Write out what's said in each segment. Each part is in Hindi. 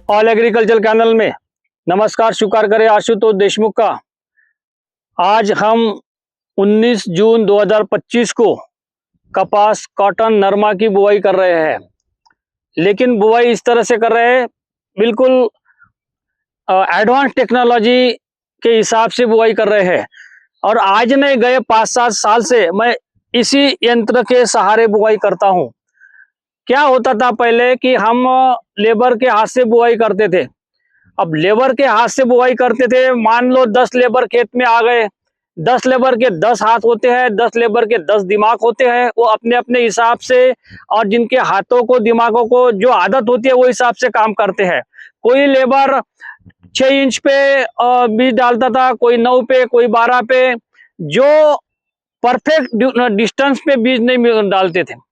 ऑल एग्रीकल्चर चैनल में नमस्कार स्वीकार करें आशुतोष देशमुख का। आज हम 19 जून 2025 को कपास, कॉटन, नरमा की बुआई कर रहे हैं। लेकिन बुआई इस तरह से कर रहे हैं, बिल्कुल एडवांस टेक्नोलॉजी के हिसाब से बुआई कर रहे हैं। और आज नहीं, गए 5-7 साल से मैं इसी यंत्र के सहारे बुआई करता हूं। क्या होता था पहले कि हम लेबर के हाथ से बुआई करते थे। अब लेबर के हाथ से बुआई करते थे, मान लो 10 लेबर खेत में आ गए, 10 लेबर के 10 हाथ होते हैं, 10 लेबर के 10 दिमाग होते हैं। वो अपने अपने हिसाब से और जिनके हाथों को दिमागों को जो आदत होती है वो हिसाब से काम करते हैं। कोई लेबर 6 इंच पे बीज डालता था, कोई 9 पे, कोई 12 पे, जो परफेक्ट डिस्टेंस पे बीज नहीं डालते थे।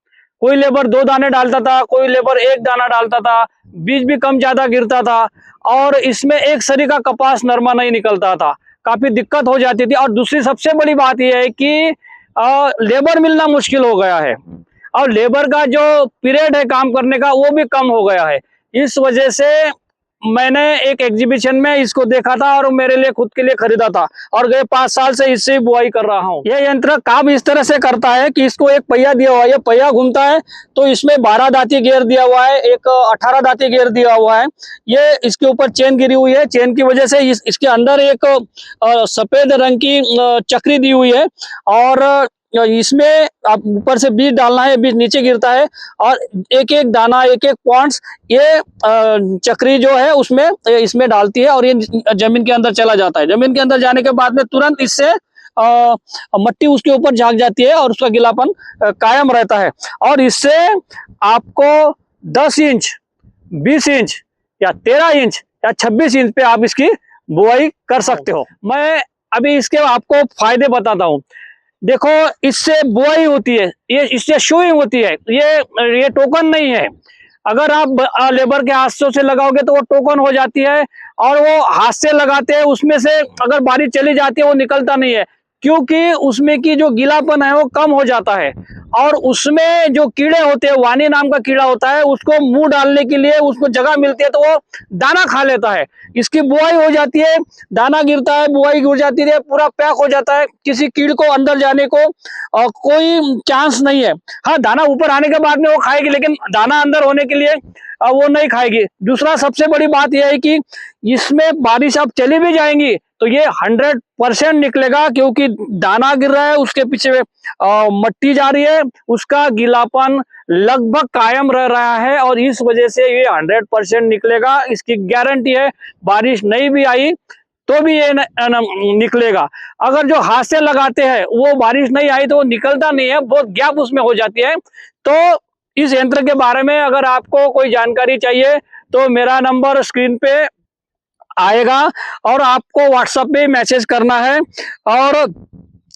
कोई लेबर 2 दाने डालता था, कोई लेबर 1 दाना डालता था, बीज भी कम ज्यादा गिरता था और इसमें एक सरी का कपास नरमा नहीं निकलता था। काफी दिक्कत हो जाती थी। और दूसरी सबसे बड़ी बात यह है कि लेबर मिलना मुश्किल हो गया है और लेबर का जो पीरियड है काम करने का वो भी कम हो गया है। इस वजह से मैंने एक एग्जीबिशन में इसको देखा था और मेरे लिए खुद के लिए खरीदा था और गए 5 साल से इससे बुआई कर रहा हूँ। यह यंत्र काम इस तरह से करता है कि इसको एक पहिया दिया हुआ है, ये पहिया घूमता है तो इसमें 12 दांती गेयर दिया हुआ है, एक 18 दांती गेयर दिया हुआ है। ये इसके ऊपर चेन गिरी हुई है, चेन की वजह से इसके अंदर एक सफेद रंग की चक्री दी हुई है और इसमें आप ऊपर से बीज डालना है, बीज नीचे गिरता है और एक एक दाना, एक एक पॉइंट्स ये चक्री जो है उसमें इसमें डालती है और ये जमीन के अंदर चला जाता है। जमीन के अंदर जाने के बाद में तुरंत इससे मट्टी उसके ऊपर झाग जाती है और उसका गीलापन कायम रहता है। और इससे आपको 10 इंच, 20 इंच या 13 इंच या 26 इंच पे आप इसकी बुआई कर सकते हो। मैं अभी इसके आपको फायदे बताता हूँ। देखो, इससे बुआई होती है, ये इससे शूइंग होती है, ये टोकन नहीं है। अगर आप लेबर के हाथों से लगाओगे तो वो टोकन हो जाती है और वो हाथ से लगाते हैं, उसमें से अगर बारिश चली जाती है वो निकलता नहीं है, क्योंकि उसमें की जो गीलापन है वो कम हो जाता है। और उसमें जो कीड़े होते हैं, वानी नाम का कीड़ा होता है, उसको मुंह डालने के लिए उसको जगह मिलती है तो वो दाना खा लेता है। इसकी बुआई हो जाती है, दाना गिरता है, बुआई गिर जाती है, पूरा पैक हो जाता है, किसी कीड़ को अंदर जाने को कोई चांस नहीं है। हाँ, दाना ऊपर आने के बाद में वो खाएगी, लेकिन दाना अंदर होने के लिए वो नहीं खाएगी। दूसरा सबसे बड़ी बात यह है कि इसमें बारिश अब चली भी जाएंगी तो ये 100% निकलेगा, क्योंकि दाना गिर रहा है, उसके पीछे मट्टी जा रही है, उसका गीलापन लगभग कायम रह रहा है और इस वजह से ये 100% निकलेगा। इसकी गारंटी है। बारिश नहीं भी आई तो भी ये निकलेगा। अगर जो हाथ से लगाते हैं वो बारिश नहीं आई तो वो निकलता नहीं है, बहुत गैप उसमें हो जाती है। तो इस यंत्र के बारे में अगर आपको कोई जानकारी चाहिए तो मेरा नंबर स्क्रीन पे आएगा और आपको व्हाट्सएप पे मैसेज करना है। और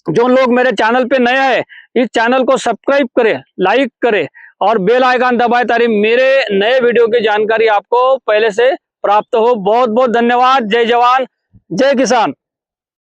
जो लोग मेरे चैनल पे नए हैं, इस चैनल को सब्सक्राइब करें, लाइक करें और बेल आइकन दबाएं ताकि मेरे नए वीडियो की जानकारी आपको पहले से प्राप्त हो। बहुत बहुत धन्यवाद। जय जवान, जय किसान।